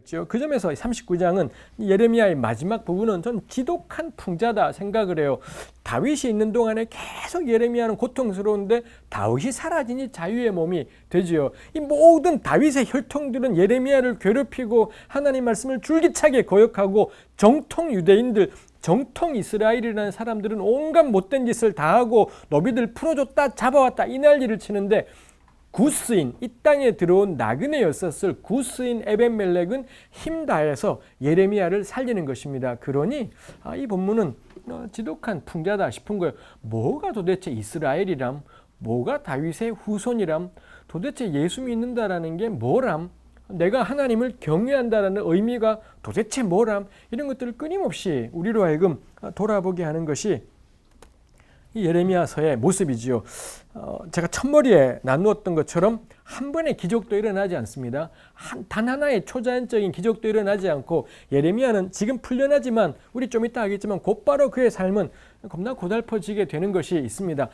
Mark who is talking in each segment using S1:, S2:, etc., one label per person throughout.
S1: 있죠. 그 점에서 39장은 예레미야의 마지막 부분은 좀 지독한 풍자다 생각을 해요. 다윗이 있는 동안에 계속 예레미야는 고통스러운데 다윗이 사라지니 자유의 몸이 되지요. 이 모든 다윗의 혈통들은 예레미야를 괴롭히고 하나님 말씀을 줄기차게 거역하고 정통 유대인들, 정통 이스라엘이라는 사람들은 온갖 못된 짓을 다 하고 노비들 풀어줬다 잡아왔다 이 난리를 치는데, 구스인, 이 땅에 들어온 나그네였었을 구스인 에벤멜렉은 힘 다해서 예레미야를 살리는 것입니다. 그러니 이 본문은 지독한 풍자다 싶은 거예요. 뭐가 도대체 이스라엘이람, 뭐가 다윗의 후손이람, 도대체 예수 믿는다라는 게 뭐람, 내가 하나님을 경외한다라는 의미가 도대체 뭐람, 이런 것들을 끊임없이 우리로 하여금 돌아보게 하는 것이 이 예레미야서의 모습이지요. 제가 첫머리에 나누었던 것처럼 한 번의 기적도 일어나지 않습니다. 단 하나의 초자연적인 기적도 일어나지 않고, 예레미야는 지금 풀려나지만 우리 좀 이따 하겠지만 곧바로 그의 삶은 겁나 고달퍼지게 되는 것이 있습니다.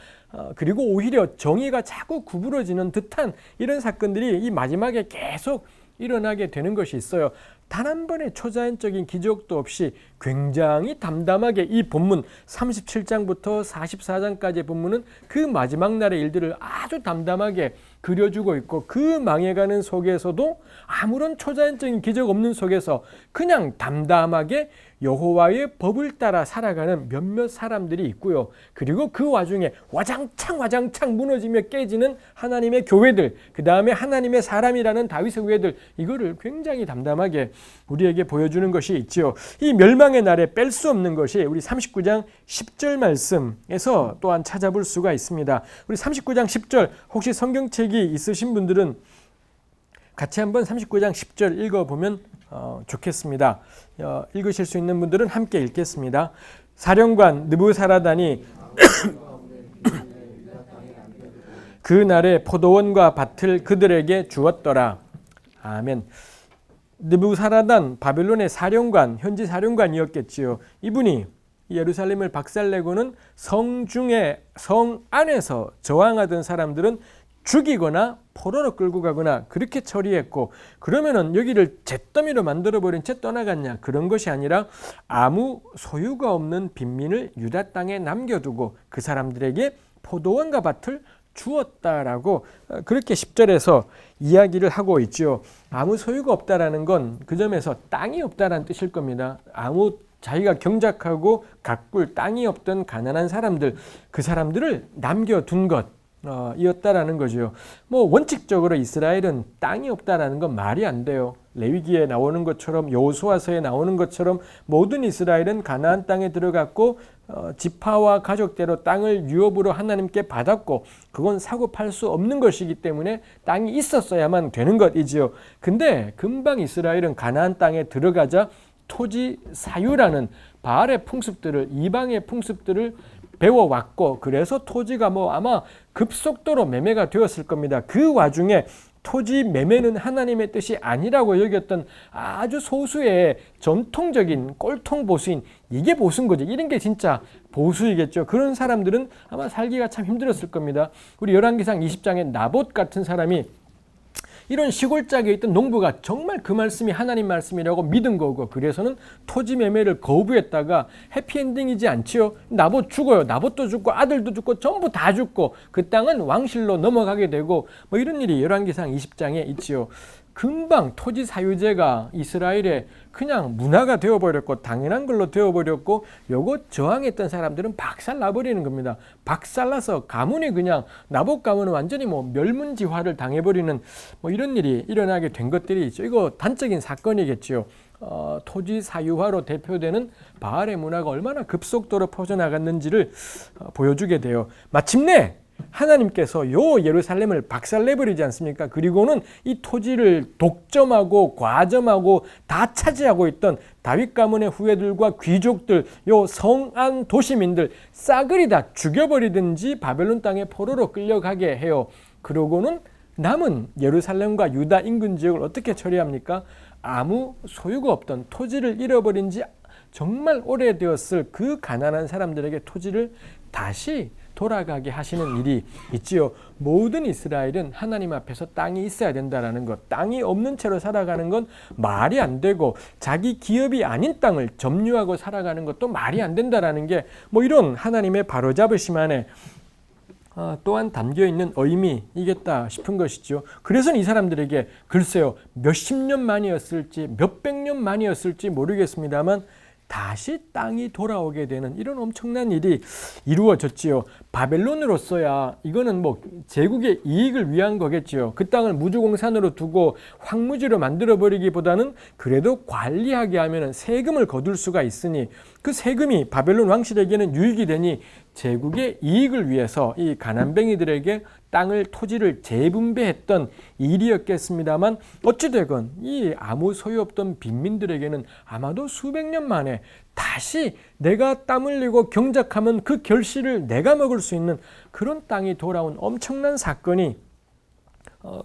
S1: 그리고 오히려 정의가 자꾸 구부러지는 듯한 이런 사건들이 이 마지막에 계속 일어나게 되는 것이 있어요. 단 한 번의 초자연적인 기적도 없이 굉장히 담담하게 이 본문 37장부터 44장까지의 본문은 그 마지막 날의 일들을 아주 담담하게 그려주고 있고, 그 망해가는 속에서도 아무런 초자연적인 기적 없는 속에서 그냥 담담하게 여호와의 법을 따라 살아가는 몇몇 사람들이 있고요. 그리고 그 와중에 와장창 무너지며 깨지는 하나님의 교회들, 그 다음에 하나님의 사람이라는 다윗의 후예들, 이거를 굉장히 담담하게 우리에게 보여주는 것이 있죠. 이 멸망의 날에 뺄 수 없는 것이 우리 39장 10절 말씀에서 또한 찾아볼 수가 있습니다. 우리 39장 10절 혹시 성경책이 있으신 분들은 같이 한번 39장 10절 읽어보면 좋겠습니다. 읽으실 수 있는 분들은 함께 읽겠습니다. 사령관 느부사라단이 그 날에 포도원과 밭을 그들에게 주었더라. 아멘. 느부사라단, 바벨론의 사령관, 현지 사령관이었겠지요. 이분이 예루살렘을 박살내고는 성 안에서 저항하던 사람들은 죽이거나 포로로 끌고 가거나 그렇게 처리했고, 그러면은 여기를 잿더미로 만들어버린 채 떠나갔냐, 그런 것이 아니라 아무 소유가 없는 빈민을 유다 땅에 남겨두고 그 사람들에게 포도원과 밭을 주었다라고 그렇게 10절에서 이야기를 하고 있죠. 아무 소유가 없다라는 건 그 점에서 땅이 없다라는 뜻일 겁니다. 아무 자기가 경작하고 가꿀 땅이 없던 가난한 사람들, 그 사람들을 남겨둔 것 이었다라는 거죠. 원칙적으로 이스라엘은 땅이 없다라는 건 말이 안 돼요. 레위기에 나오는 것처럼, 여호수아서에 나오는 것처럼 모든 이스라엘은 가나안 땅에 들어갔고 지파와 가족대로 땅을 유업으로 하나님께 받았고, 그건 사고 팔 수 없는 것이기 때문에 땅이 있었어야만 되는 것이지요. 근데 금방 이스라엘은 가나안 땅에 들어가자 토지 사유라는 바알의 풍습들을, 이방의 풍습들을 배워왔고, 그래서 토지가 아마 급속도로 매매가 되었을 겁니다. 그 와중에 토지 매매는 하나님의 뜻이 아니라고 여겼던 아주 소수의 전통적인 꼴통 보수인, 이게 보수인 거죠. 이런 게 진짜 보수이겠죠. 그런 사람들은 아마 살기가 참 힘들었을 겁니다. 우리 열왕기상 20장에 나봇 같은 사람이 이런 시골짝에 있던 농부가 정말 그 말씀이 하나님 말씀이라고 믿은 거고, 그래서는 토지 매매를 거부했다가 해피엔딩이지 않지요. 나봇 죽어요. 나봇도 죽고 아들도 죽고 전부 다 죽고 그 땅은 왕실로 넘어가게 되고 이런 일이 열왕기상 20장에 있지요. 금방 토지 사유제가 이스라엘에 그냥 문화가 되어버렸고 당연한 걸로 되어버렸고, 요거 저항했던 사람들은 박살나버리는 겁니다. 박살나서 가문이 그냥, 나봇 가문은 완전히 멸문지화를 당해버리는 이런 일이 일어나게 된 것들이 있죠. 이거 단적인 사건이겠죠. 토지 사유화로 대표되는 바알의 문화가 얼마나 급속도로 퍼져나갔는지를 보여주게 돼요. 마침내 하나님께서 예루살렘을 박살내버리지 않습니까? 그리고는 이 토지를 독점하고 과점하고 다 차지하고 있던 다윗 가문의 후예들과 귀족들, 성안 도시민들 싸그리 다 죽여버리든지 바벨론 땅에 포로로 끌려가게 해요. 그러고는 남은 예루살렘과 유다 인근 지역을 어떻게 처리합니까? 아무 소유가 없던, 토지를 잃어버린 지 정말 오래되었을 그 가난한 사람들에게 토지를 다시 돌아가게 하시는 일이 있지요. 모든 이스라엘은 하나님 앞에서 땅이 있어야 된다라는 것, 땅이 없는 채로 살아가는 건 말이 안 되고 자기 기업이 아닌 땅을 점유하고 살아가는 것도 말이 안 된다라는 게 뭐 이런 하나님의 바로잡으심 안에 또한 담겨있는 의미이겠다 싶은 것이죠. 그래서 이 사람들에게 글쎄요 몇십 년 만이었을지 몇백 년 만이었을지 모르겠습니다만 다시 땅이 돌아오게 되는 이런 엄청난 일이 이루어졌지요. 바벨론으로서야 이거는 뭐 제국의 이익을 위한 거겠지요. 그 땅을 무주공산으로 두고 황무지로 만들어버리기보다는 그래도 관리하게 하면 세금을 거둘 수가 있으니 그 세금이 바벨론 왕실에게는 유익이 되니 제국의 이익을 위해서 이 가난뱅이들에게 땅을 토지를 재분배했던 일이었겠습니다만 어찌되건 이 아무 소유 없던 빈민들에게는 아마도 수백 년 만에 다시 내가 땀 흘리고 경작하면 그 결실을 내가 먹을 수 있는 그런 땅이 돌아온 엄청난 사건이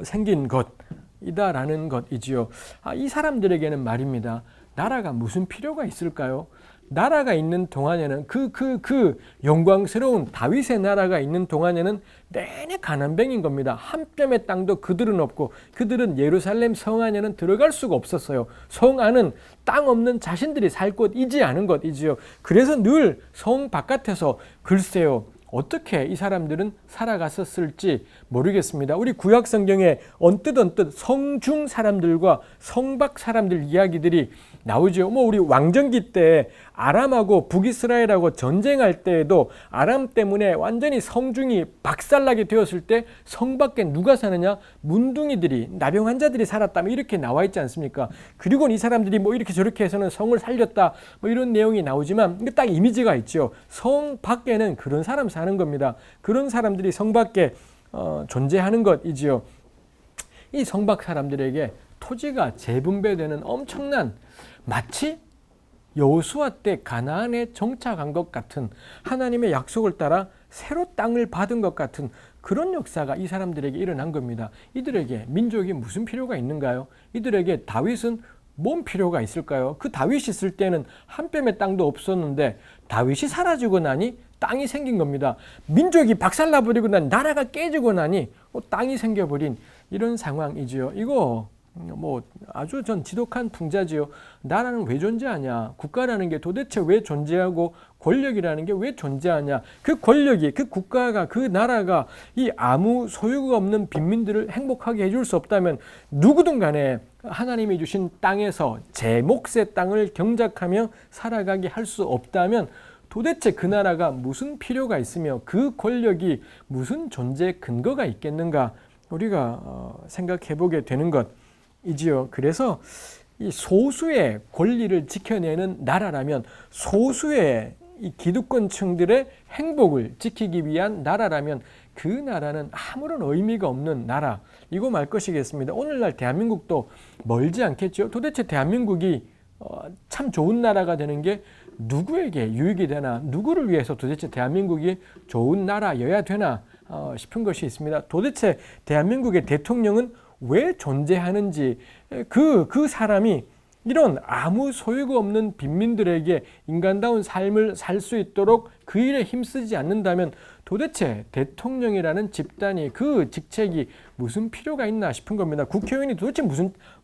S1: 생긴 것이다라는 것이지요. 이 사람들에게는 말입니다. 나라가 무슨 필요가 있을까요? 나라가 있는 동안에는 그 영광스러운 다윗의 나라가 있는 동안에는 내내 가난뱅인 겁니다. 한 뼘의 땅도 그들은 없고 그들은 예루살렘 성 안에는 들어갈 수가 없었어요. 성 안은 땅 없는 자신들이 살 곳이지 않은 것이지요. 그래서 늘 성 바깥에서 글쎄요. 어떻게 이 사람들은 살아갔었을지 모르겠습니다. 우리 구약 성경에 언뜻 성중 사람들과 성박 사람들 이야기들이 나오죠. 뭐 우리 왕정기 때 아람하고 북이스라엘하고 전쟁할 때에도 아람 때문에 완전히 성중이 박살나게 되었을 때 성 밖에 누가 사느냐? 문둥이들이 나병 환자들이 살았다 이렇게 나와 있지 않습니까? 그리고 이 사람들이 뭐 이렇게 저렇게 해서는 성을 살렸다 뭐 이런 내용이 나오지만 딱 이미지가 있죠. 성 밖에는 그런 사람 사는 겁니다. 그런 사람들이 성 밖에 존재하는 것이지요. 이 성밖 사람들에게 토지가 재분배되는 엄청난 마치 여호수아 때 가나안에 정착한 것 같은 하나님의 약속을 따라 새로 땅을 받은 것 같은 그런 역사가 이 사람들에게 일어난 겁니다. 이들에게 민족이 무슨 필요가 있는가요? 이들에게 다윗은 뭔 필요가 있을까요? 그 다윗이 있을 때는 한 뼘의 땅도 없었는데 다윗이 사라지고 나니 땅이 생긴 겁니다. 민족이 박살나버리고 나니 나라가 깨지고 나니 땅이 생겨버린 이런 상황이지요. 이거 뭐 아주 전 지독한 풍자지요. 나라는 왜 존재하냐? 국가라는 게 도대체 왜 존재하고 권력이라는 게 왜 존재하냐? 그 권력이, 그 국가가, 그 나라가 이 아무 소유가 없는 빈민들을 행복하게 해줄 수 없다면 누구든 간에 하나님이 주신 땅에서 제 몫의 땅을 경작하며 살아가게 할 수 없다면 도대체 그 나라가 무슨 필요가 있으며 그 권력이 무슨 존재 근거가 있겠는가? 우리가 생각해 보게 되는 것이지요. 그래서 이 소수의 권리를 지켜내는 나라라면 소수의 이 기득권층들의 행복을 지키기 위한 나라라면 그 나라는 아무런 의미가 없는 나라 이거 말 것이겠습니다. 오늘날 대한민국도 멀지 않겠죠. 도대체 대한민국이 참 좋은 나라가 되는 게 누구에게 유익이 되나 누구를 위해서 도대체 대한민국이 좋은 나라여야 되나 싶은 것이 있습니다. 도대체 대한민국의 대통령은 왜 존재하는지 그 사람이 이런 아무 소유가 없는 빈민들에게 인간다운 삶을 살 수 있도록 그 일에 힘쓰지 않는다면 도대체 대통령이라는 집단이 그 직책이 무슨 필요가 있나 싶은 겁니다. 국회의원이 도대체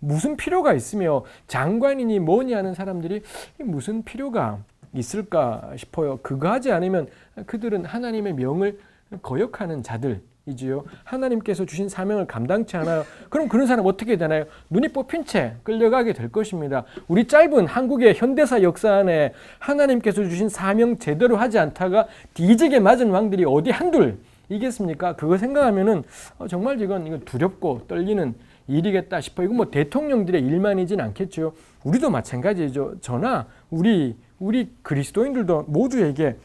S1: 무슨 필요가 있으며 장관이니 뭐니 하는 사람들이 무슨 필요가 있을까 싶어요. 그거 하지 않으면 그들은 하나님의 명을 거역하는 자들이지요. 하나님께서 주신 사명을 감당치 않아요. 그럼 그런 사람 어떻게 되나요? 눈이 뽑힌 채 끌려가게 될 것입니다. 우리 짧은 한국의 현대사 역사 안에 하나님께서 주신 사명 제대로 하지 않다가 뒤지게 맞은 왕들이 어디 한둘 이겠습니까? 그거 생각하면은 정말 이건 두렵고 떨리는 일이겠다 싶어요. 이건 뭐 대통령들의 일만이진 않겠죠. 우리도 마찬가지죠. 저나 우리 그리스도인들도 모두에게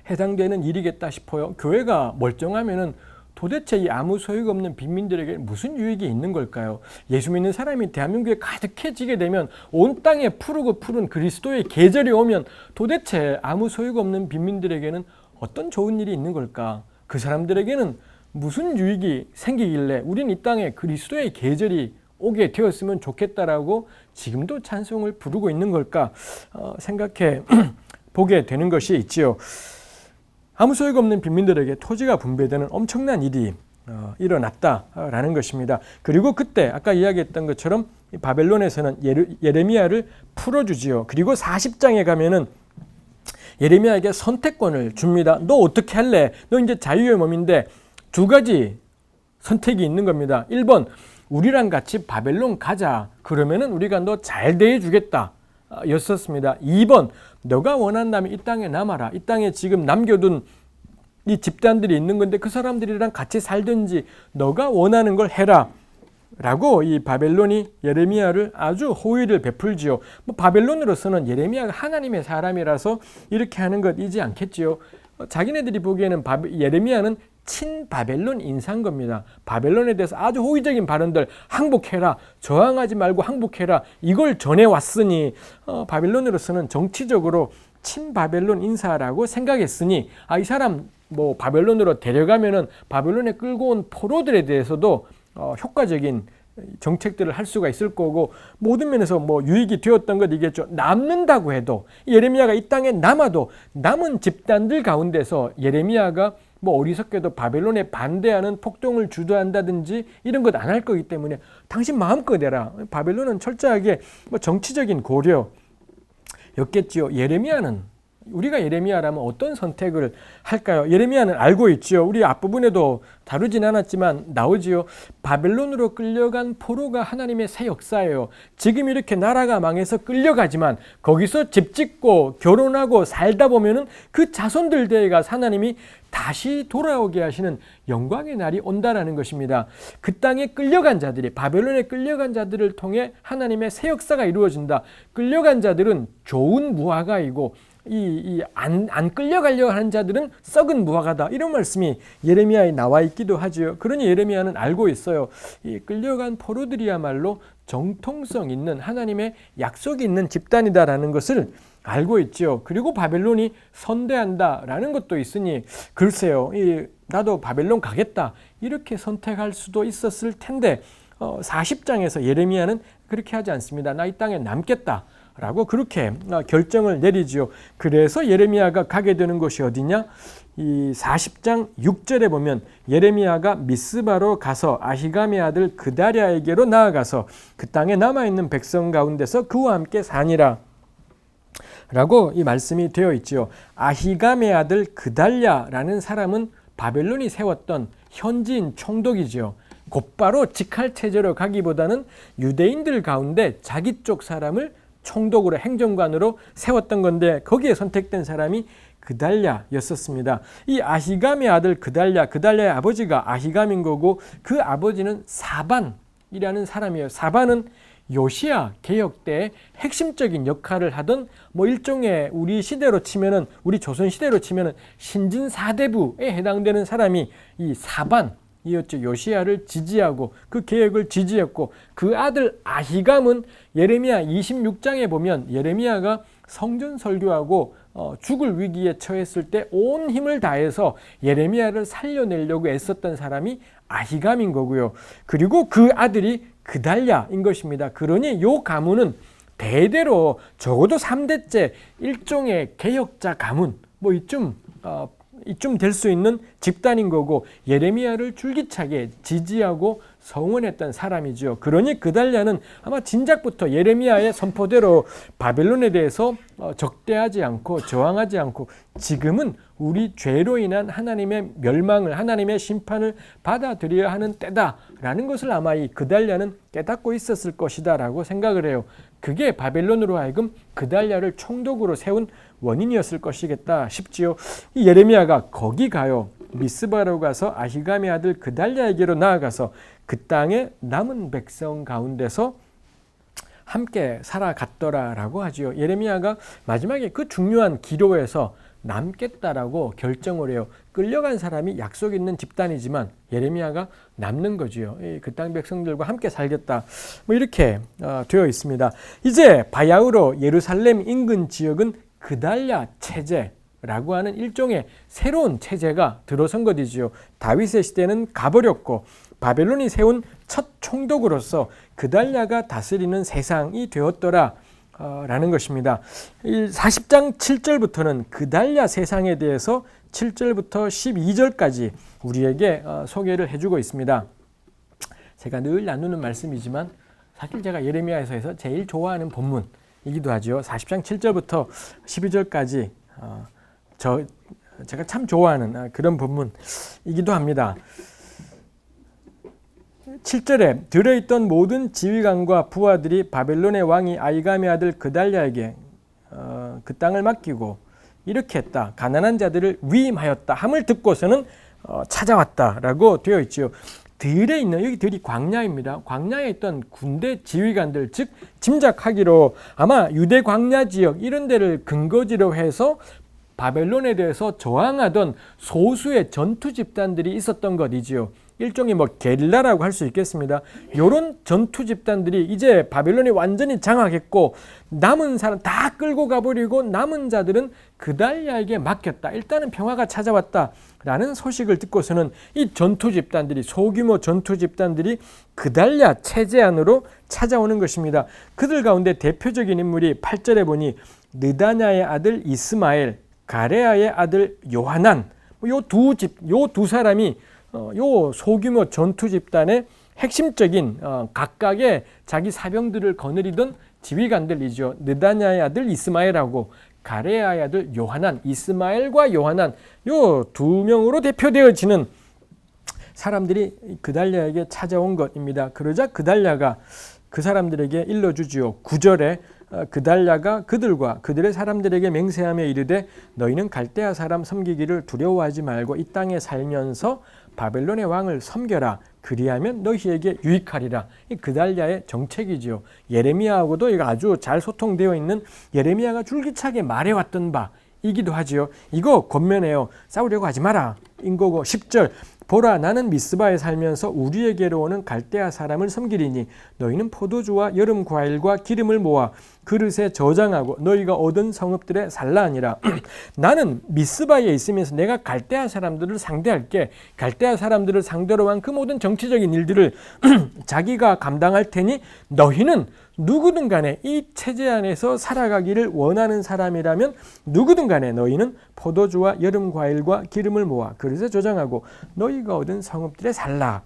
S1: 해당되는 일이겠다 싶어요. 교회가 멀쩡하면은 도대체 이 아무 소유가 없는 빈민들에게 무슨 유익이 있는 걸까요? 예수 믿는 사람이 대한민국에 가득해지게 되면 온 땅에 푸르고 푸른 그리스도의 계절이 오면 도대체 아무 소유가 없는 빈민들에게는 어떤 좋은 일이 있는 걸까? 그 사람들에게는 무슨 유익이 생기길래 우린 이 땅에 그리스도의 계절이 오게 되었으면 좋겠다라고 지금도 찬송을 부르고 있는 걸까 생각해 보게 되는 것이 있지요. 아무 소용 없는 빈민들에게 토지가 분배되는 엄청난 일이 일어났다라는 것입니다. 그리고 그때 아까 이야기했던 것처럼 바벨론에서는 예레미야를 풀어주지요. 그리고 40장에 가면은 예레미야에게 선택권을 줍니다. 너 어떻게 할래? 너 이제 자유의 몸인데 두 가지 선택이 있는 겁니다. 1번, 우리랑 같이 바벨론 가자. 그러면은 우리가 너 잘 대해주겠다. 였었습니다. 2번, 너가 원한다면 이 땅에 남아라. 이 땅에 지금 남겨둔 이 집단들이 있는 건데 그 사람들이랑 같이 살든지 너가 원하는 걸 해라. 라고 이 바벨론이 예레미야를 아주 호의를 베풀지요. 바벨론으로서는 예레미야가 하나님의 사람이라서 이렇게 하는 것이지 않겠지요. 자기네들이 보기에는 예레미야는 친바벨론 인사인 겁니다. 바벨론에 대해서 아주 호의적인 발언들, 항복해라, 저항하지 말고 항복해라, 이걸 전해왔으니 바벨론으로서는 정치적으로 친바벨론 인사라고 생각했으니 이 사람 바벨론으로 데려가면은 바벨론에 끌고 온 포로들에 대해서도 효과적인 정책들을 할 수가 있을 거고 모든 면에서 유익이 되었던 것이겠죠. 남는다고 해도 예레미야가 이 땅에 남아도 남은 집단들 가운데서 예레미야가 어리석게도 바벨론에 반대하는 폭동을 주도한다든지 이런 것 안 할 거기 때문에 당신 마음껏 해라. 바벨론은 철저하게 정치적인 고려였겠지요. 우리가 예레미야라면 어떤 선택을 할까요? 예레미야는 알고 있지요. 우리 앞부분에도 다루진 않았지만 나오지요. 바벨론으로 끌려간 포로가 하나님의 새 역사예요. 지금 이렇게 나라가 망해서 끌려가지만 거기서 집 짓고 결혼하고 살다 보면은 그 자손들 대해가 하나님이 다시 돌아오게 하시는 영광의 날이 온다라는 것입니다. 그 땅에 끌려간 자들이, 바벨론에 끌려간 자들을 통해 하나님의 새 역사가 이루어진다. 끌려간 자들은 좋은 무화과이고 안 끌려가려고 하는 자들은 썩은 무화과다. 이런 말씀이 예레미야에 나와 있기도 하지요. 그러니 예레미야는 알고 있어요. 이 끌려간 포로들이야말로 정통성 있는 하나님의 약속이 있는 집단이다라는 것을 알고 있죠. 그리고 바벨론이 선대한다라는 것도 있으니 글쎄요. 나도 바벨론 가겠다. 이렇게 선택할 수도 있었을 텐데 40장에서 예레미야는 그렇게 하지 않습니다. 나 이 땅에 남겠다. 라고 그렇게 결정을 내리지요. 그래서 예레미야가 가게 되는 곳이 어디냐? 이 40장 6절에 보면 예레미야가 미스바로 가서 아히감의 아들 그달랴에게로 나아가서 그 땅에 남아있는 백성 가운데서 그와 함께 사니라. 라고 이 말씀이 되어 있지요. 아히감의 아들 그달랴라는 사람은 바벨론이 세웠던 현지인 총독이지요. 곧바로 직할체제로 가기보다는 유대인들 가운데 자기 쪽 사람을 총독으로 행정관으로 세웠던 건데 거기에 선택된 사람이 그달랴였었습니다. 이 아히감의 아들 그달랴의 아버지가 아히감인 거고 그 아버지는 사반이라는 사람이에요. 사반은 요시야 개혁 때 핵심적인 역할을 하던 일종의 우리 시대로 치면은 우리 조선 시대로 치면은 신진 사대부에 해당되는 사람이 이 사반이었죠. 요시야를 지지하고 그 개혁을 지지했고 그 아들 아히감은 예레미야 26장에 보면 예레미야가 성전 설교하고 죽을 위기에 처했을 때 온 힘을 다해서 예레미야를 살려내려고 애썼던 사람이 아히감인 거고요. 그리고 그 아들이 그달랴인 것입니다. 그러니 요 가문은 대대로 적어도 3대째 일종의 개혁자 가문 이쯤 될 수 있는 집단인 거고 예레미야를 줄기차게 지지하고 성원했던 사람이죠. 그러니 그달랴는 아마 진작부터 예레미야의 선포대로 바벨론에 대해서 적대하지 않고 저항하지 않고 지금은 우리 죄로 인한 하나님의 멸망을 하나님의 심판을 받아들여야 하는 때다라는 것을 아마 이 그달랴는 깨닫고 있었을 것이다 라고 생각을 해요. 그게 바벨론으로 하여금 그달랴를 총독으로 세운 원인이었을 것이겠다 싶지요. 이 예레미야가 거기 가요. 미스바로 가서 아히감의 아들 그달랴에게로 나아가서 그 땅에 남은 백성 가운데서 함께 살아갔더라라고 하지요. 예레미야가 마지막에 그 중요한 기로에서 남겠다라고 결정을 해요. 끌려간 사람이 약속 있는 집단이지만 예레미야가 남는 거지요. 그 땅 백성들과 함께 살겠다. 이렇게 되어 있습니다. 이제 바야흐로 예루살렘 인근 지역은 그달랴 체제라고 하는 일종의 새로운 체제가 들어선 것이지요. 다윗의 시대는 가버렸고 바벨론이 세운 첫 총독으로서 그달랴가 다스리는 세상이 되었더라 라는 것입니다. 40장 7절부터는 그달랴 세상에 대해서 7절부터 12절까지 우리에게 소개를 해주고 있습니다. 제가 늘 나누는 말씀이지만 사실 제가 예레미야에서 제일 좋아하는 본문이기도 하죠. 40장 7절부터 12절까지 제가 참 좋아하는 그런 본문이기도 합니다. 7절에 들어있던 모든 지휘관과 부하들이 바벨론의 왕이 아이감의 아들 그달랴에게 그 땅을 맡기고 이렇게 했다. 가난한 자들을 위임하였다. 함을 듣고서는 찾아왔다라고 되어 있지요. 들에 있는 여기 들이 광야입니다. 광야에 있던 군대 지휘관들, 즉 짐작하기로 아마 유대 광야 지역 이런 데를 근거지로 해서 바벨론에 대해서 저항하던 소수의 전투 집단들이 있었던 것이지요. 일종의 게릴라라고 할 수 있겠습니다. 이런 전투 집단들이 이제 바벨론이 완전히 장악했고 남은 사람 다 끌고 가버리고 남은 자들은 그달랴에게 맡겼다. 일단은 평화가 찾아왔다라는 소식을 듣고서는 이 전투 집단들이 소규모 전투 집단들이 그달랴 체제 안으로 찾아오는 것입니다. 그들 가운데 대표적인 인물이 8절에 보니 느다냐의 아들 이스마엘, 가레아의 아들 요하난, 요 두 사람이 요 소규모 전투 집단의 핵심적인 각각의 자기 사병들을 거느리던 지휘관들이죠. 느다냐의 아들 이스마엘하고 가레아의 아들 요하난, 이스마엘과 요하난 요 두 명으로 대표되어지는 사람들이 그달랴에게 찾아온 것입니다. 그러자 그달랴가 그 사람들에게 일러주지요. 9절에 그달랴가 그들과 그들의 사람들에게 맹세하며 이르되 너희는 갈대아 사람 섬기기를 두려워하지 말고 이 땅에 살면서 바벨론의 왕을 섬겨라. 그리하면 너희에게 유익하리라. 이 그달랴의 정책이지요. 예레미야하고도 이거 아주 잘 소통되어 있는 예레미야가 줄기차게 말해왔던 바이기도 하지요. 이거 권면해요. 싸우려고 하지 마라. 인거고 10절 보라 나는 미스바에 살면서 우리에게로 오는 갈대아 사람을 섬기리니 너희는 포도주와 여름 과일과 기름을 모아 그릇에 저장하고 너희가 얻은 성읍들에 살라 하니라. 나는 미스바에 있으면서 내가 갈대아 사람들을 상대할게. 갈대아 사람들을 상대로 한 그 모든 정치적인 일들을 자기가 감당할 테니 너희는 누구든 간에 이 체제 안에서 살아가기를 원하는 사람이라면 누구든 간에 너희는 포도주와 여름 과일과 기름을 모아 그릇에 저장하고 너희가 얻은 성읍들에 살라.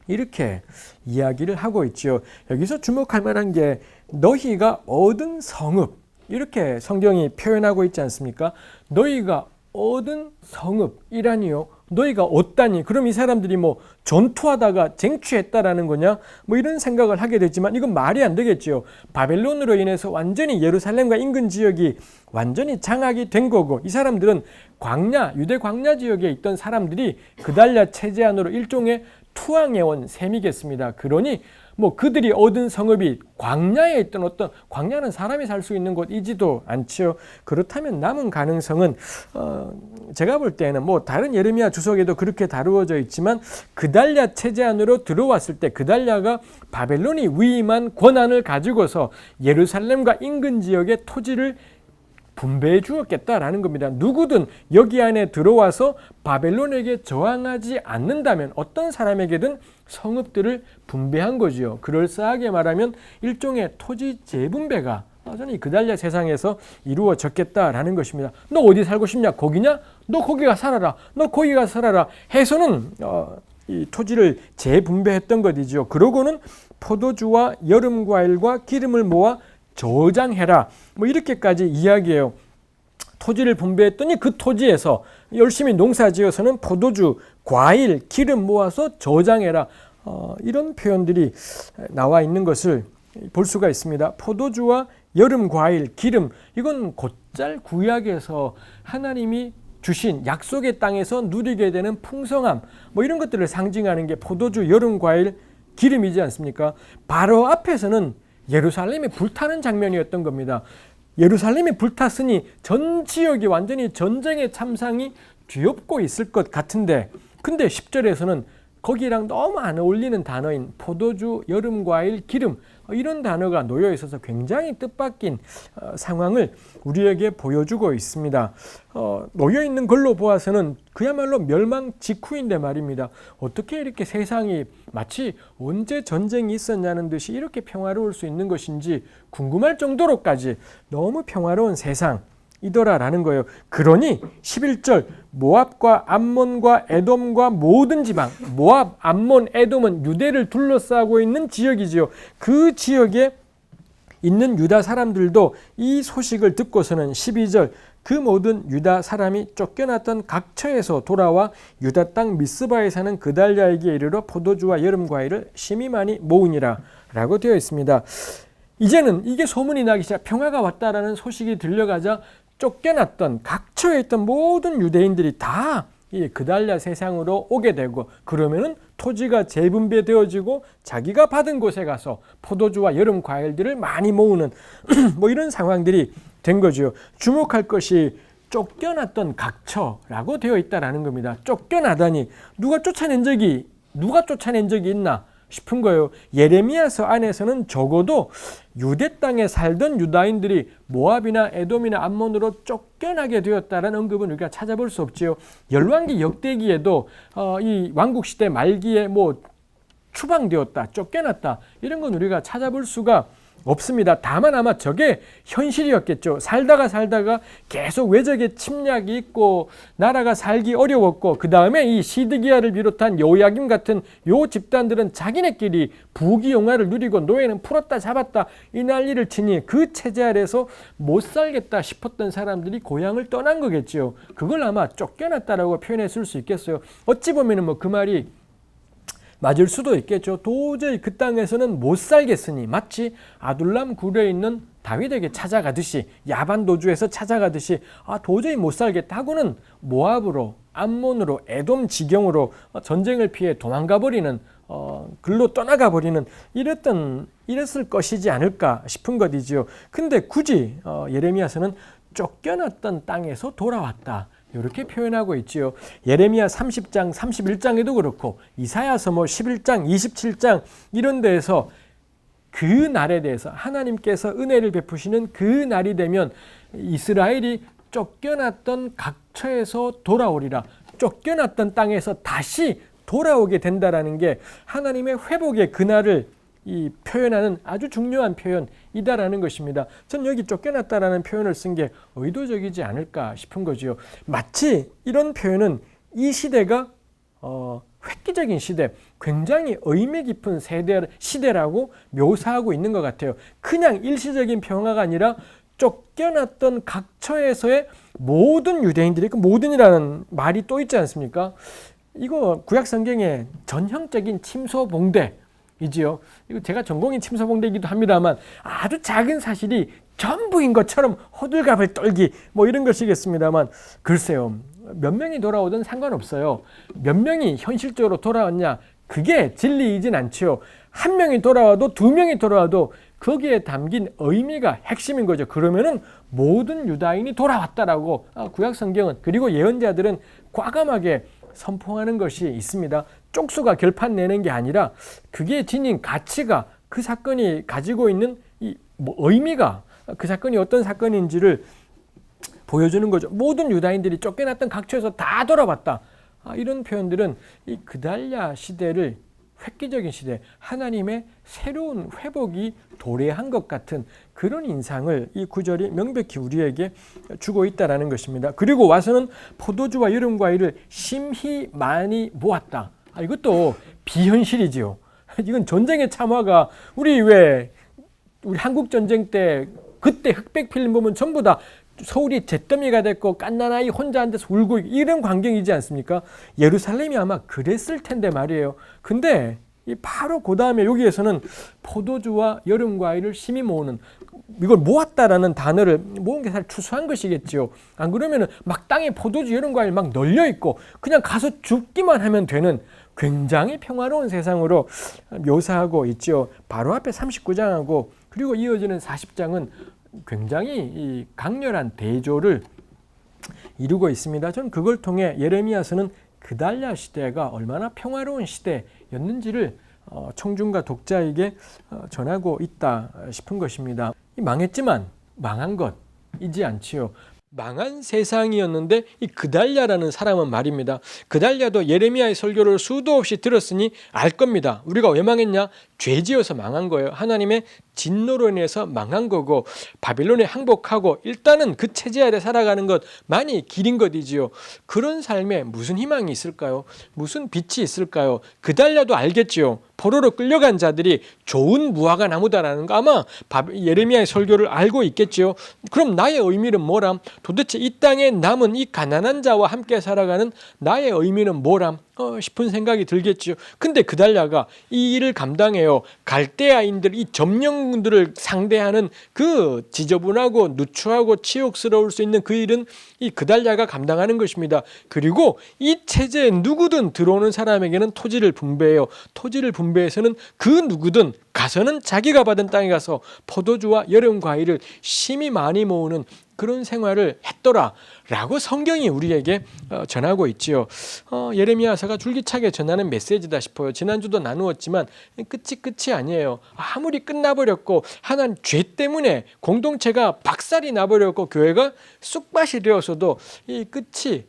S1: 이렇게 이야기를 하고 있죠. 여기서 주목할 만한 게 너희가 얻은 성읍 이렇게 성경이 표현하고 있지 않습니까? 너희가 얻은 성읍이라니요. 너희가 얻다니 그럼 이 사람들이 전투하다가 쟁취했다라는 거냐? 이런 생각을 하게 됐지만 이건 말이 안 되겠죠. 바벨론으로 인해서 완전히 예루살렘과 인근 지역이 완전히 장악이 된 거고 이 사람들은 유대 광야 지역에 있던 사람들이 그달랴 체제 안으로 일종의 투항해온 셈이겠습니다. 그러니 그들이 얻은 성읍이 광야에 있던 광야는 사람이 살 수 있는 곳이지도 않죠. 그렇다면 남은 가능성은 제가 볼 때는 다른 예레미야 주석에도 그렇게 다루어져 있지만 그달랴 체제 안으로 들어왔을 때 그달랴가 바벨론이 위임한 권한을 가지고서 예루살렘과 인근 지역의 토지를 분배해 주었겠다라는 겁니다. 누구든 여기 안에 들어와서 바벨론에게 저항하지 않는다면 어떤 사람에게든 성읍들을 분배한 거지요. 그럴싸하게 말하면 일종의 토지 재분배가 저는 이 그달랴 세상에서 이루어졌겠다라는 것입니다. 너 어디 살고 싶냐? 거기냐? 너 거기 가 살아라. 너 거기 가 살아라. 해서는 이 토지를 재분배했던 것이지요. 그러고는 포도주와 여름 과일과 기름을 모아 저장해라. 이렇게까지 이야기해요. 토지를 분배했더니 그 토지에서 열심히 농사지어서는 포도주, 과일, 기름 모아서 저장해라. 이런 표현들이 나와 있는 것을 볼 수가 있습니다. 포도주와 여름 과일, 기름 이건 곧잘 구약에서 하나님이 주신 약속의 땅에서 누리게 되는 풍성함 이런 것들을 상징하는 게 포도주, 여름 과일, 기름이지 않습니까? 바로 앞에서는 예루살렘이 불타는 장면이었던 겁니다. 예루살렘이 불탔으니 전 지역이 완전히 전쟁의 참상이 뒤엎고 있을 것 같은데 근데 10절에서는 거기랑 너무 안 어울리는 단어인 포도주, 여름 과일, 기름 이런 단어가 놓여 있어서 굉장히 뜻밖인 상황을 우리에게 보여주고 있습니다. 놓여 있는 걸로 보아서는 그야말로 멸망 직후인데 말입니다. 어떻게 이렇게 세상이 마치 언제 전쟁이 있었냐는 듯이 이렇게 평화로울 수 있는 것인지 궁금할 정도로까지 너무 평화로운 세상 이더라라는 거예요. 그러니 11절 모압과 암몬과 에돔과 모든 지방, 모압, 암몬, 에돔은 유대를 둘러싸고 있는 지역이지요. 그 지역에 있는 유다 사람들도 이 소식을 듣고서는 12절 그 모든 유다 사람이 쫓겨났던 각처에서 돌아와 유다 땅 미스바에 사는 그달랴에게 이르러 포도주와 여름 과일을 심히 많이 모으니라 라고 되어 있습니다. 이제는 이게 소문이 나기 시작, 평화가 왔다라는 소식이 들려가자 쫓겨났던 각처에 있던 모든 유대인들이 다 이 그달랴 세상으로 오게 되고, 그러면은 토지가 재분배되어지고 자기가 받은 곳에 가서 포도주와 여름 과일들을 많이 모으는 뭐 이런 상황들이 된 거죠. 주목할 것이 쫓겨났던 각처라고 되어 있다라는 겁니다. 쫓겨나다니 누가 쫓아낸 적이 있나 싶은 거예요. 예레미야서 안에서는 적어도 유대 땅에 살던 유다인들이 모압이나 에돔이나 암몬으로 쫓겨나게 되었다는 언급은 우리가 찾아볼 수 없지요. 열왕기 역대기에도 이 왕국 시대 말기에 뭐 추방되었다, 쫓겨났다 이런 건 우리가 찾아볼 수가 없습니다. 다만 아마 저게 현실이었겠죠. 살다가 계속 외적의 침략이 있고 나라가 살기 어려웠고, 그 다음에 이 시드기야를 비롯한 여호야김 같은 요 집단들은 자기네끼리 부귀영화를 누리고 노예는 풀었다 잡았다 이 난리를 치니 그 체제 아래서 못 살겠다 싶었던 사람들이 고향을 떠난 거겠죠. 그걸 아마 쫓겨났다라고 표현했을 수 있겠어요. 어찌 보면 뭐 그 말이 맞을 수도 있겠죠. 도저히 그 땅에서는 못 살겠으니, 마치 아둘람 굴에 있는 다윗에게 찾아가듯이, 야반 도주에서 찾아가듯이 도저히 못 살겠다 하고는 모압으로, 암몬으로, 에돔 지경으로 전쟁을 피해 도망가 버리는, 글로 떠나가 버리는 이랬을 것이지 않을까 싶은 것이지요. 근데 굳이 예레미야서는 쫓겨났던 땅에서 돌아왔다 이렇게 표현하고 있지요. 예레미야 30장, 31장에도 그렇고 이사야서 11장, 27장 이런 데에서 그 날에 대해서 하나님께서 은혜를 베푸시는 그 날이 되면 이스라엘이 쫓겨났던 각처에서 돌아오리라, 쫓겨났던 땅에서 다시 돌아오게 된다라는 게 하나님의 회복의 그날을 표현하는 아주 중요한 표현이다라는 것입니다. 전 여기 쫓겨났다라는 표현을 쓴 게 의도적이지 않을까 싶은 거지요. 마치 이런 표현은 이 시대가 획기적인 시대, 굉장히 의미 깊은 시대라고 묘사하고 있는 것 같아요. 그냥 일시적인 평화가 아니라 쫓겨났던 각처에서의 모든 유대인들이, 그 모든이라는 말이 또 있지 않습니까? 이거 구약 성경의 전형적인 침소봉대 이지요. 이거 제가 전공이 침소봉대이기도 합니다만 아주 작은 사실이 전부인 것처럼 호들갑을 떨기 뭐 이런 것이겠습니다만, 글쎄요, 몇 명이 돌아오든 상관없어요. 몇 명이 현실적으로 돌아왔냐, 그게 진리이진 않지요. 한 명이 돌아와도 두 명이 돌아와도 거기에 담긴 의미가 핵심인 거죠. 그러면은 모든 유다인이 돌아왔다라고 구약 성경은, 그리고 예언자들은 과감하게 선포하는 것이 있습니다. 쪽수가 결판 내는 게 아니라 그게 지닌 가치가, 그 사건이 가지고 있는 의미가, 그 사건이 어떤 사건인지를 보여주는 거죠. 모든 유다인들이 쫓겨났던 각처에서 다 돌아왔다. 이런 표현들은 이 그달랴 시대를, 획기적인 시대, 하나님의 새로운 회복이 도래한 것 같은 그런 인상을 이 구절이 명백히 우리에게 주고 있다는 것입니다. 그리고 와서는 포도주와 여름 과일을 심히 많이 모았다. 이것도 비현실이지요. 이건 전쟁의 참화가, 우리 한국 전쟁 때 그때 흑백 필름 보면 전부 다 서울이 잿더미가 됐고 갓난아이 혼자 앉아서 울고 이런 광경이지 않습니까? 예루살렘이 아마 그랬을 텐데 말이에요. 근데 바로 그 다음에 여기에서는 포도주와 여름 과일을 심히 모으는, 이걸 모았다라는 단어를 모은 게 사실 추수한 것이겠지요. 안 그러면은 막 땅에 포도주, 여름 과일 막 널려 있고 그냥 가서 줍기만 하면 되는 굉장히 평화로운 세상으로 묘사하고 있죠. 바로 앞에 39장하고 그리고 이어지는 40장은 굉장히 이 강렬한 대조를 이루고 있습니다. 저는 그걸 통해 예레미야서는 그달랴 시대가 얼마나 평화로운 시대였는지를 청중과 독자에게 전하고 있다 싶은 것입니다. 망했지만 망한 것이지 않지요. 망한 세상이었는데 이 그달랴라는 사람은 말입니다. 그달랴도 예레미야의 설교를 수도 없이 들었으니 알 겁니다. 우리가 왜 망했냐? 죄지어서 망한 거예요. 하나님의 진노로 인해서 망한 거고 바빌론에 항복하고 일단은 그 체제 아래 살아가는 것만이 길인 것이지요. 그런 삶에 무슨 희망이 있을까요? 무슨 빛이 있을까요? 그달랴도 알겠지요. 포로로 끌려간 자들이 좋은 무화과 나무다라는 거 아마 예레미야의 설교를 알고 있겠지요. 그럼 나의 의미는 뭐람? 도대체 이 땅에 남은 이 가난한 자와 함께 살아가는 나의 의미는 뭐람? 싶은 생각이 들겠지요. 근데 그달랴가 이 일을 감당해요. 갈대아인들, 이 점령군들을 상대하는 그 지저분하고 누추하고 치욕스러울 수 있는 그 일은 이 그달랴가 감당하는 것입니다. 그리고 이 체제에 누구든 들어오는 사람에게는 토지를 분배해요. 토지를 분배해서는 그 누구든 가서는 자기가 받은 땅에 가서 포도주와 여름 과일을 심히 많이 모으는 그런 생활을 했더라라고 성경이 우리에게 전하고 있지요. 예레미야서가 줄기차게 전하는 메시지다 싶어요. 지난주도 나누었지만 끝이 아니에요. 아무리 끝나버렸고 하나님 죄 때문에 공동체가 박살이 나버렸고 교회가 쑥밭이 되었어도 이 끝이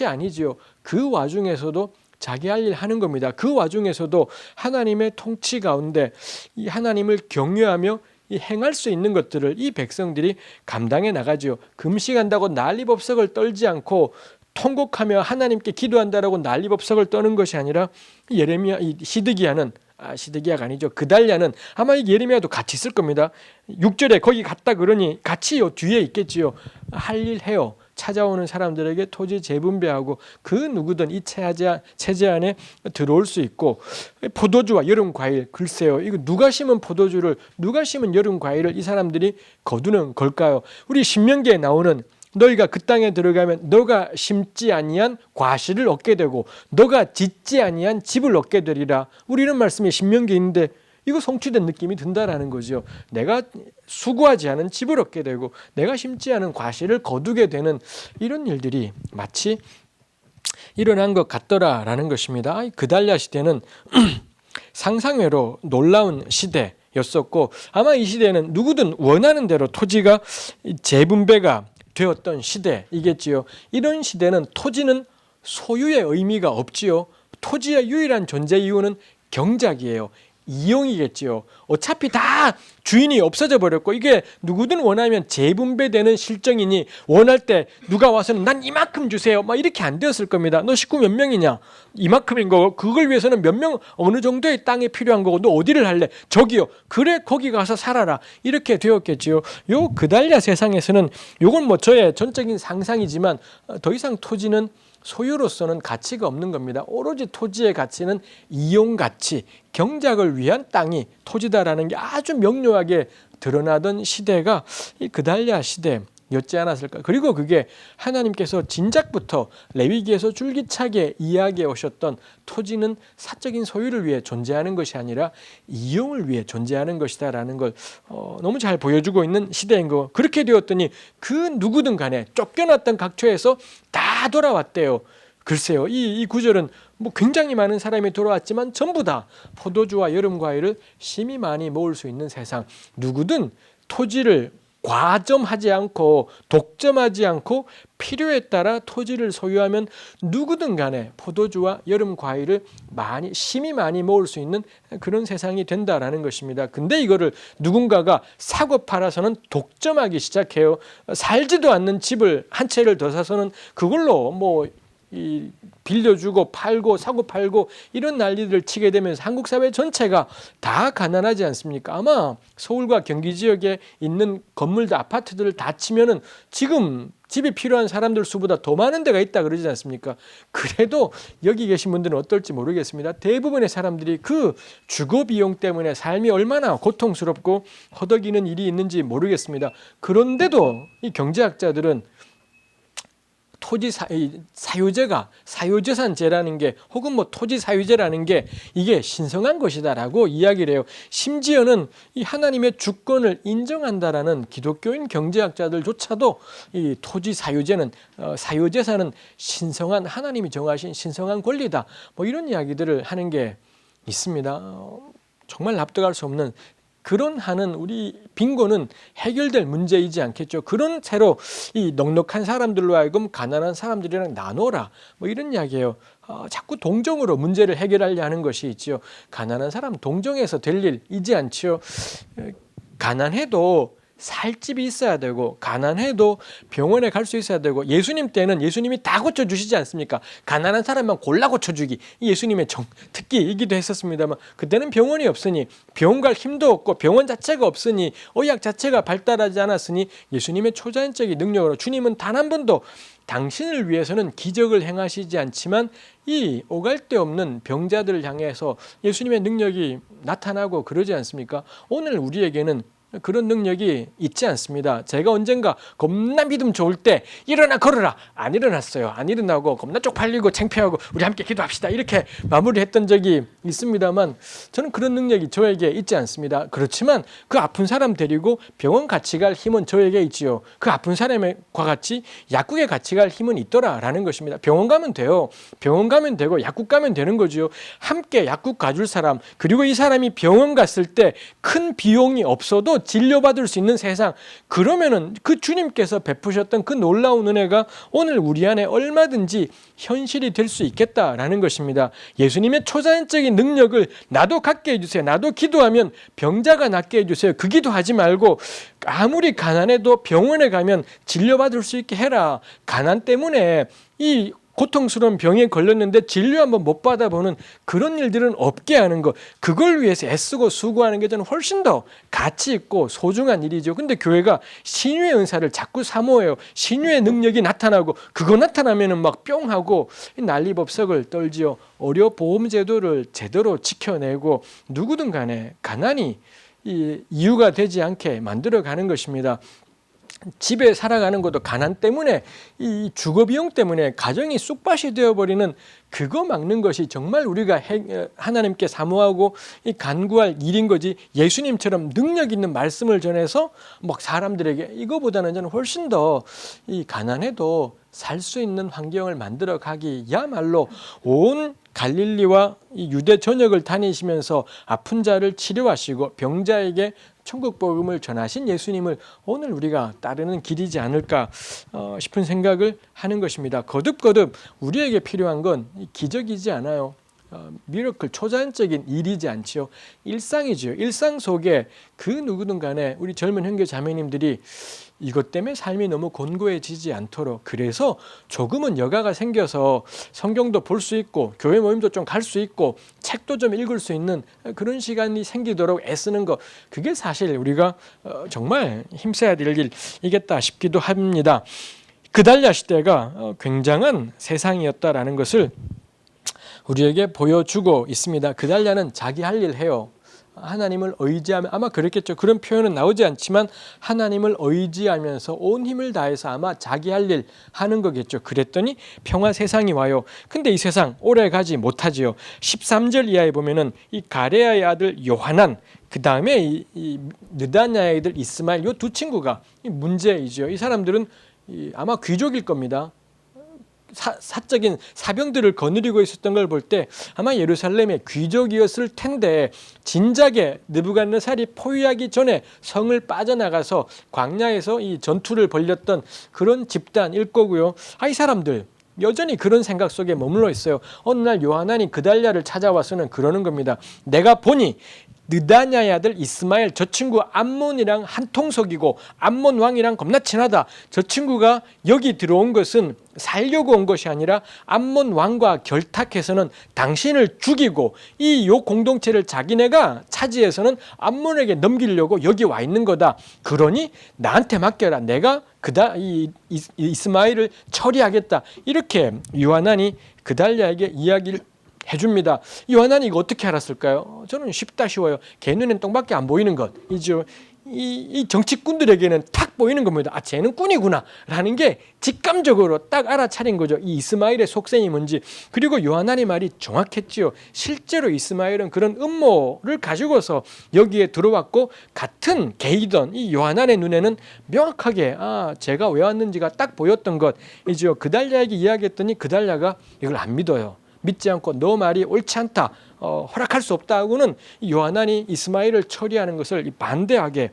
S1: 아니지요. 그 와중에서도 자기 할 일 하는 겁니다. 그 와중에서도 하나님의 통치 가운데 이 하나님을 경외하며 이 행할 수 있는 것들을 이 백성들이 감당해 나가지요. 금식한다고 난리법석을 떨지 않고 통곡하며 하나님께 기도한다라고 난리법석을 떠는 것이 아니라 예레미야, 이 시드기야가 아니죠. 그달랴는 아마 이 예레미야도 같이 있을 겁니다. 6절에 거기 갔다 그러니 같이 뒤에 있겠지요. 할 일 해요. 찾아오는 사람들에게 토지 재분배하고 그 누구든 이 체제 안에 들어올 수 있고 포도주와 여름 과일 글쎄요. 이거 누가 심은 포도주를 누가 심은 여름 과일을 이 사람들이 거두는 걸까요? 우리 신명기에 나오는 너희가 그 땅에 들어가면 너가 심지 아니한 과실을 얻게 되고 너가 짓지 아니한 집을 얻게 되리라. 우리는 말씀이 신명기에 있는데 이거 성취된 느낌이 든다라는 거죠. 내가 수고하지 않은 집을 얻게 되고 내가 심지 않은 과실을 거두게 되는 이런 일들이 마치 일어난 것 같더라라는 것입니다. 그달랴 시대는 상상외로 놀라운 시대였었고 아마 이 시대는 누구든 원하는 대로 토지가 재분배가 되었던 시대이겠지요. 이런 시대는 토지는 소유의 의미가 없지요. 토지의 유일한 존재 이유는 경작이에요. 이용이겠지요. 어차피 다 주인이 없어져 버렸고 이게 누구든 원하면 재분배되는 실정이니 원할 때 누가 와서는 난 이만큼 주세요. 막 이렇게 안 되었을 겁니다. 너 식구 몇 명이냐? 이만큼인 거고 그걸 위해서는 몇 명 어느 정도의 땅이 필요한 거고 너 어디를 할래? 저기요. 그래 거기 가서 살아라. 이렇게 되었겠지요. 요 그달랴 세상에서는 요건 뭐 저의 전적인 상상이지만 더 이상 토지는 소유로서는 가치가 없는 겁니다. 오로지 토지의 가치는 이용 가치, 경작을 위한 땅이 토지다라는 게 아주 명료하게 드러나던 시대가 이 그달랴 시대였지 않았을까. 그리고 그게 하나님께서 진작부터 레위기에서 줄기차게 이야기해 오셨던 토지는 사적인 소유를 위해 존재하는 것이 아니라 이용을 위해 존재하는 것이다라는 걸 너무 잘 보여주고 있는 시대인 거. 그렇게 되었더니 그 누구든 간에 쫓겨났던 각처에서 다 돌아왔대요. 글쎄요, 이 구절은 뭐 굉장히 많은 사람이 돌아왔지만 전부 다 포도주와 여름 과일을 심히 많이 모을 수 있는 세상. 누구든 토지를 과점하지 않고 독점하지 않고 필요에 따라 토지를 소유하면 누구든 간에 포도주와 여름 과일을 심히 많이 모을 수 있는 그런 세상이 된다라는 것입니다. 근데 이거를 누군가가 사고 팔아서는 독점하기 시작해요. 살지도 않는 집을 한 채를 더 사서는 그걸로 빌려주고 팔고 사고 팔고 이런 난리들을 치게 되면서 한국 사회 전체가 다 가난하지 않습니까? 아마 서울과 경기 지역에 있는 건물들 아파트들을 다 치면은 지금 집이 필요한 사람들 수보다 더 많은 데가 있다 그러지 않습니까? 그래도 여기 계신 분들은 어떨지 모르겠습니다. 대부분의 사람들이 그 주거 비용 때문에 삶이 얼마나 고통스럽고 허덕이는 일이 있는지 모르겠습니다. 그런데도 이 경제학자들은 토지 사유재가 사유재산제라는 게 혹은 토지 사유재라는 게 이게 신성한 것이다라고 이야기를 해요. 심지어는 이 하나님의 주권을 인정한다라는 기독교인 경제학자들조차도 이 토지 사유재는 사유재산은 신성한 하나님이 정하신 신성한 권리다. 이런 이야기들을 하는 게 있습니다. 정말 납득할 수 없는 그런 한은 우리 빈곤은 해결될 문제이지 않겠죠. 그런 채로 이 넉넉한 사람들로 하여금 가난한 사람들이랑 나눠라. 이런 이야기예요. 자꾸 동정으로 문제를 해결하려 하는 것이 있지요. 가난한 사람 동정해서 될 일이지 않지요. 가난해도 살 집이 있어야 되고 가난해도 병원에 갈 수 있어야 되고 예수님 때는 예수님이 다 고쳐주시지 않습니까? 가난한 사람만 골라 고쳐주기 예수님의 특기이기도 했었습니다만 그때는 병원이 없으니 병원 갈 힘도 없고 병원 자체가 없으니 의학 자체가 발달하지 않았으니 예수님의 초자연적인 능력으로 주님은 단 한 번도 당신을 위해서는 기적을 행하시지 않지만 이 오갈 데 없는 병자들을 향해서 예수님의 능력이 나타나고 그러지 않습니까? 오늘 우리에게는 그런 능력이 있지 않습니다. 제가 언젠가 겁나 믿음 좋을 때 일어나 걸어라 안 일어났어요. 안 일어나고 겁나 쪽팔리고 창피하고 우리 함께 기도합시다 이렇게 마무리했던 적이 있습니다만 저는 그런 능력이 저에게 있지 않습니다. 그렇지만 그 아픈 사람 데리고 병원 같이 갈 힘은 저에게 있지요. 그 아픈 사람과 같이 약국에 같이 갈 힘은 있더라라는 것입니다. 병원 가면 돼요. 병원 가면 되고 약국 가면 되는 거죠. 함께 약국 가줄 사람 그리고 이 사람이 병원 갔을 때 큰 비용이 없어도 진료받을 수 있는 세상 그러면은 그 주님께서 베푸셨던 그 놀라운 은혜가 오늘 우리 안에 얼마든지 현실이 될 수 있겠다라는 것입니다. 예수님의 초자연적인 능력을 나도 갖게 해주세요. 나도 기도하면 병자가 낫게 해주세요. 그 기도하지 말고 아무리 가난해도 병원에 가면 진료받을 수 있게 해라. 가난 때문에 이 고통스러운 병에 걸렸는데 진료 한번 못 받아보는 그런 일들은 없게 하는 것 그걸 위해서 애쓰고 수고하는 게 저는 훨씬 더 가치 있고 소중한 일이죠. 근데 교회가 신유의 은사를 자꾸 사모해요. 신유의 능력이 나타나고 그거 나타나면은 막 뿅 하고 난리법석을 떨지요. 의료보험제도를 제대로 지켜내고 누구든 간에 가난이 이유가 되지 않게 만들어가는 것입니다. 집에 살아가는 것도 가난 때문에 이 주거 비용 때문에 가정이 쑥밭이 되어버리는 그거 막는 것이 정말 우리가 하나님께 사모하고 간구할 일인 거지 예수님처럼 능력 있는 말씀을 전해서 막 사람들에게 이거보다는 저는 훨씬 더 이 가난해도 살 수 있는 환경을 만들어 가기야말로 온 갈릴리와 이 유대 전역을 다니시면서 아픈 자를 치료하시고 병자에게 천국 복음을 전하신 예수님을 오늘 우리가 따르는 길이지 않을까 싶은 생각을 하는 것입니다. 거듭거듭 우리에게 필요한 건 기적이지 않아요. 미러클 초자연적인 일이지 않지요. 일상이지요. 일상 속에 그 누구든 간에 우리 젊은 형제 자매님들이 이것 때문에 삶이 너무 곤고해지지 않도록 그래서 조금은 여가가 생겨서 성경도 볼 수 있고 교회 모임도 좀 갈 수 있고 책도 좀 읽을 수 있는 그런 시간이 생기도록 애쓰는 것 그게 사실 우리가 정말 힘써야 될 일이겠다 싶기도 합니다. 그달랴 시대가 굉장한 세상이었다라는 것을 우리에게 보여주고 있습니다. 그달랴는 자기 할 일 해요. 하나님을 의지하며 아마 그랬겠죠. 그런 표현은 나오지 않지만 하나님을 의지하면서 온 힘을 다해서 아마 자기 할 일 하는 거겠죠. 그랬더니 평화 세상이 와요. 근데 이 세상 오래 가지 못하지요. 13절 이하에 보면은 이 가레아의 아들 요하난 그 다음에 이 느다냐의 아들 이스마엘 이 두 친구가 문제이죠. 이 사람들은 아마 귀족일 겁니다. 사적인 사병들을 거느리고 있었던 걸 볼 때 아마 예루살렘의 귀족이었을 텐데 진작에 느부갓네살이 포위하기 전에 성을 빠져나가서 광야에서 이 전투를 벌였던 그런 집단일 거고요. 이 사람들 여전히 그런 생각 속에 머물러 있어요. 어느 날 요하난이 그달랴를 찾아와서는 그러는 겁니다. 내가 보니 느다냐의 아들 이스마엘 저 친구 암몬이랑 한통속이고 암몬 왕이랑 겁나 친하다. 저 친구가 여기 들어온 것은 살려고 온 것이 아니라 암몬 왕과 결탁해서는 당신을 죽이고 이 요 공동체를 자기네가 차지해서는 암몬에게 넘기려고 여기 와 있는 거다. 그러니 나한테 맡겨라. 내가 이스마엘을 처리하겠다. 이렇게 요하난이 그달랴에게 이야기를 해줍니다. 요하난이 이거 어떻게 알았을까요? 저는 쉽다 쉬워요. 걔 눈엔 똥밖에 안 보이는 것이죠. 이 정치꾼들에게는 탁 보이는 겁니다. 쟤는 꾼이구나 라는 게 직감적으로 딱 알아차린 거죠. 이 이스마엘의 속셈이 뭔지. 그리고 요하난의 말이 정확했지요. 실제로 이스마엘은 그런 음모를 가지고서 여기에 들어왔고 같은 개이던 이 요하난의 눈에는 명확하게 제가 왜 왔는지가 딱 보였던 것이죠. 그달랴에게 이야기했더니 그달랴가 이걸 안 믿어요. 믿지 않고 너 말이 옳지 않다. 허락할 수 없다 하고는 요하난이 이스마엘을 처리하는 것을 반대하게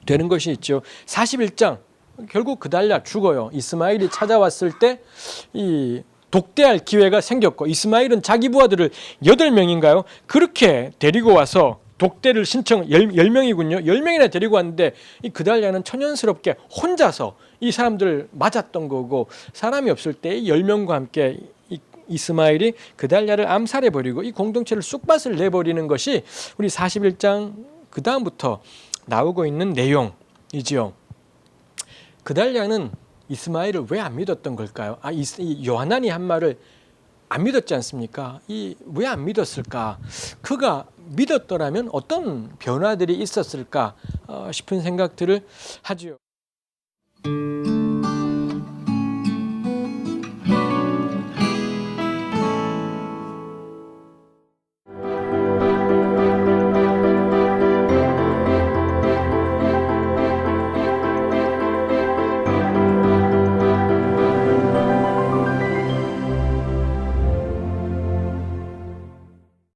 S1: 되는 것이 있죠. 41장 결국 그달랴 죽어요. 이스마엘이 찾아왔을 때 이 독대할 기회가 생겼고 이스마엘은 자기 부하들을 8명인가요? 그렇게 데리고 와서 독대를 신청 10명이군요. 10명이나 데리고 왔는데 이 그달랴는 천연스럽게 혼자서 이 사람들을 맞았던 거고 사람이 없을 때 10명과 함께 이스마엘이 그달랴를 암살해 버리고 이 공동체를 쑥밭을 내버리는 것이 우리 41장 그 다음부터 나오고 있는 내용이지요. 그달랴는 이스마엘을 왜 안 믿었던 걸까요? 이 요하난이 한 말을 안 믿었지 않습니까? 왜 안 믿었을까? 그가 믿었더라면 어떤 변화들이 있었을까 싶은 생각들을 하지요.